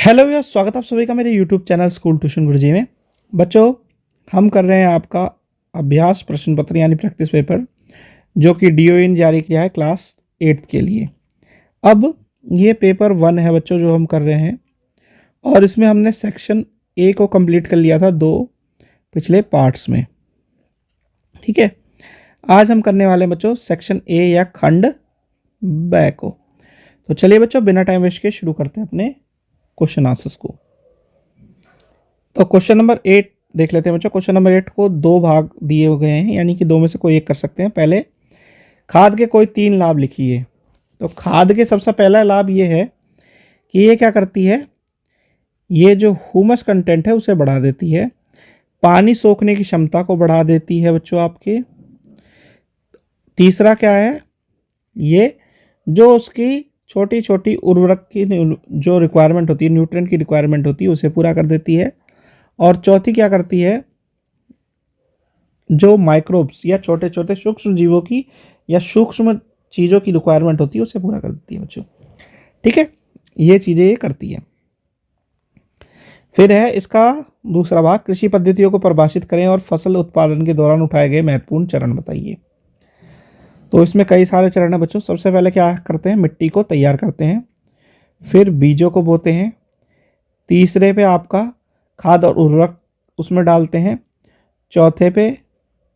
Hello भैया, स्वागत है आप सभी का मेरे यूट्यूब चैनल स्कूल ट्यूशन गुरुजी में। बच्चों, हम कर रहे हैं आपका अभ्यास प्रश्न पत्र यानी प्रैक्टिस पेपर, जो कि डीओ इन जारी किया है क्लास 8 के लिए। अब ये पेपर 1 है बच्चों जो हम कर रहे हैं, और इसमें हमने सेक्शन ए को कंप्लीट कर लिया था 2 पिछले पार्ट्स में। ठीक है, आज हम करने वाले हैं बच्चों सेक्शन ए या खंड ब को। तो चलिए बच्चों, बिना टाइम वेस्ट के शुरू करते हैं अपने क्वेश्चन आंसर्स को। तो क्वेश्चन नंबर 8 देख लेते हैं बच्चों। क्वेश्चन नंबर 8 को 2 भाग दिए गए हैं, यानी कि 2 में से कोई एक कर सकते हैं। पहले खाद के कोई 3 लाभ लिखिए। तो खाद के सबसे पहला लाभ ये है कि ये क्या करती है, ये जो ह्यूमस कंटेंट है उसे बढ़ा देती है, पानी सोखने की क्षमता को बढ़ा देती है बच्चों आपके। तीसरा क्या है, ये जो उसकी छोटी छोटी उर्वरक की जो रिक्वायरमेंट होती है, न्यूट्रिएंट की रिक्वायरमेंट होती है, उसे पूरा कर देती है। और चौथी क्या करती है, जो माइक्रोब्स या छोटे छोटे सूक्ष्म जीवों की या सूक्ष्म चीज़ों की रिक्वायरमेंट होती है उसे पूरा कर देती है बच्चों। ठीक है, ये चीज़ें ये करती है। फिर है इसका दूसरा भाग, कृषि पद्धतियों को परिभाषित करें और फसल उत्पादन के दौरान उठाए गए महत्वपूर्ण चरण बताइए। तो इसमें कई सारे चरण हैं बच्चों। सबसे पहले क्या करते हैं, मिट्टी को तैयार करते हैं, फिर बीजों को बोते हैं, तीसरे पे आपका खाद और उर्वरक उसमें डालते हैं, चौथे पे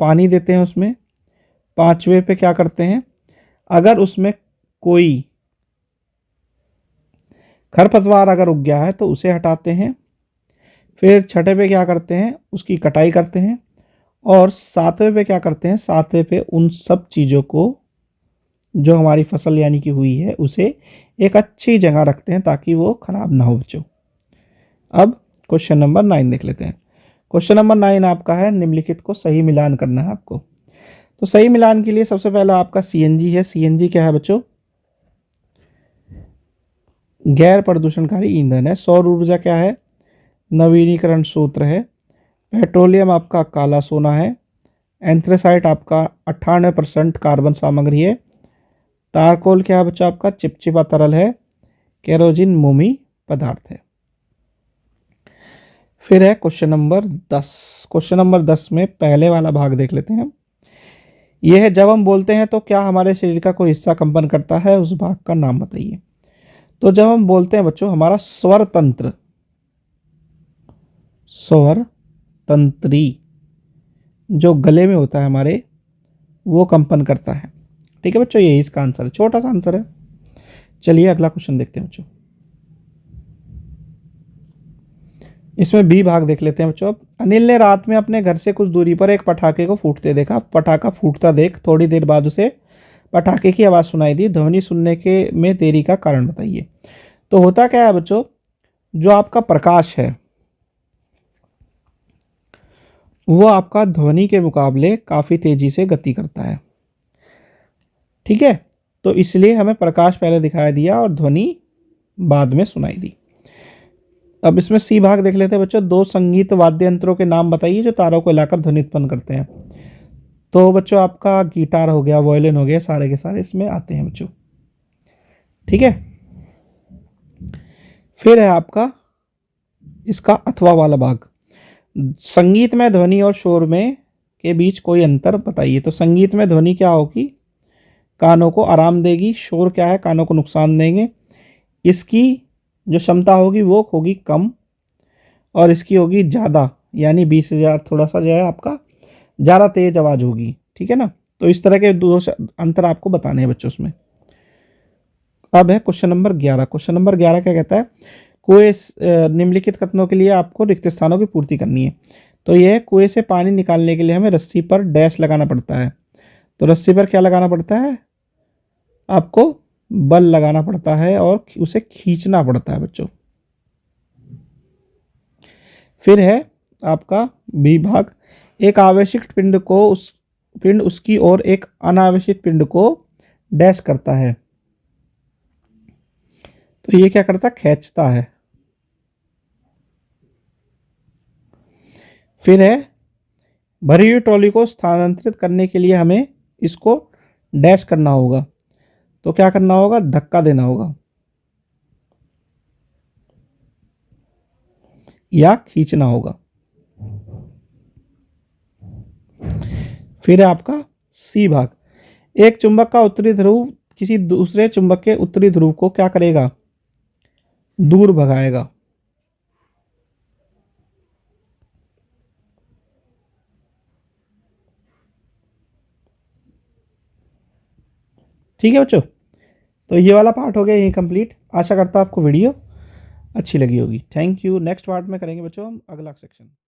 पानी देते हैं उसमें, पांचवे पे क्या करते हैं, अगर उसमें कोई खरपतवार अगर उग गया है तो उसे हटाते हैं, फिर छठे पे क्या करते हैं, उसकी कटाई करते हैं, और सातवें पे क्या करते हैं, सातवें पे उन सब चीज़ों को जो हमारी फसल यानी कि हुई है उसे एक अच्छी जगह रखते हैं ताकि वो खराब ना हो बच्चों। अब क्वेश्चन नंबर 9 देख लेते हैं। क्वेश्चन नंबर 9 आपका है, निम्नलिखित को सही मिलान करना है आपको। तो सही मिलान के लिए सबसे पहला आपका सीएनजी है। सीएनजी क्या है बच्चों, गैर प्रदूषणकारी ईंधन है। सौर ऊर्जा क्या है, नवीनीकरण सूत्र है। पेट्रोलियम आपका काला सोना है। एंथ्रेसाइट आपका 98% कार्बन सामग्री है। तारकोल क्या है बच्चों, आपका चिपचिपा तरल है। केरोजिन मोमी पदार्थ है। फिर है क्वेश्चन नंबर 10। क्वेश्चन नंबर 10 में पहले वाला भाग देख लेते हैं। यह है, जब हम बोलते हैं तो क्या हमारे शरीर का कोई हिस्सा कंपन करता है, उस भाग का नाम बताइए। तो जब हम बोलते हैं बच्चों, हमारा स्वर तंत्र, स्वर तंत्री जो गले में होता है हमारे, वो कंपन करता है। ठीक है बच्चों, यही इसका आंसर है, छोटा सा आंसर है। चलिए अगला क्वेश्चन देखते हैं बच्चों। इसमें बी भाग देख लेते हैं बच्चों। अब अनिल ने रात में अपने घर से कुछ दूरी पर एक पटाखे को फूटते देखा। पटाखा फूटता देख थोड़ी देर बाद उसे पटाखे की आवाज़ सुनाई दी। ध्वनि सुनने के में देरी का कारण बताइए। तो होता क्या है बच्चों, जो आपका प्रकाश है वो आपका ध्वनि के मुकाबले काफ़ी तेज़ी से गति करता है। ठीक है, तो इसलिए हमें प्रकाश पहले दिखाई दिया और ध्वनि बाद में सुनाई दी। अब इसमें सी भाग देख लेते हैं बच्चों। 2 संगीत वाद्य यंत्रों के नाम बताइए जो तारों को हिलाकर ध्वनि उत्पन्न करते हैं। तो बच्चों आपका गिटार हो गया, वायलिन हो गया, सारे के सारे इसमें आते हैं बच्चों। ठीक है, फिर है आपका इसका अथवा वाला भाग, संगीत में ध्वनि और शोर में के बीच कोई अंतर बताइए। तो संगीत में ध्वनि क्या होगी, कानों को आराम देगी। शोर क्या है, कानों को नुकसान देंगे। इसकी जो क्षमता होगी वो होगी कम, और इसकी होगी ज़्यादा, यानी 20 से ज़्यादा, थोड़ा सा जो है आपका ज़्यादा तेज आवाज़ होगी। ठीक है ना, तो इस तरह के 2 अंतर आपको बताने हैं बच्चों उसमें। अब है क्वेश्चन नंबर 11। क्वेश्चन नंबर 11 क्या कहता है, कुएं निम्नलिखित कथनों के लिए आपको रिक्त स्थानों की पूर्ति करनी है। तो यह है, कुएं से पानी निकालने के लिए हमें रस्सी पर डैश लगाना पड़ता है। तो रस्सी पर क्या लगाना पड़ता है, आपको बल लगाना पड़ता है और उसे खींचना पड़ता है बच्चों। फिर है आपका बी भाग, एक आवेशित पिंड को पिंड उसकी ओर एक अनावेशित पिंड को डैश करता है। तो ये क्या करता है, खींचता है। फिर है, भरी हुई ट्रॉली को स्थानांतरित करने के लिए हमें इसको डैश करना होगा। तो क्या करना होगा, धक्का देना होगा। या खींचना होगा। फिर है आपका सी भाग, एक चुंबक का उत्तरी ध्रुव किसी दूसरे चुंबक के उत्तरी ध्रुव को क्या करेगा, दूर भगाएगा। ठीक है बच्चों, तो ये वाला पार्ट हो गया यही कंप्लीट। आशा करता हूँ आपको वीडियो अच्छी लगी होगी। Thank you. नेक्स्ट पार्ट में करेंगे बच्चों हम अगला सेक्शन।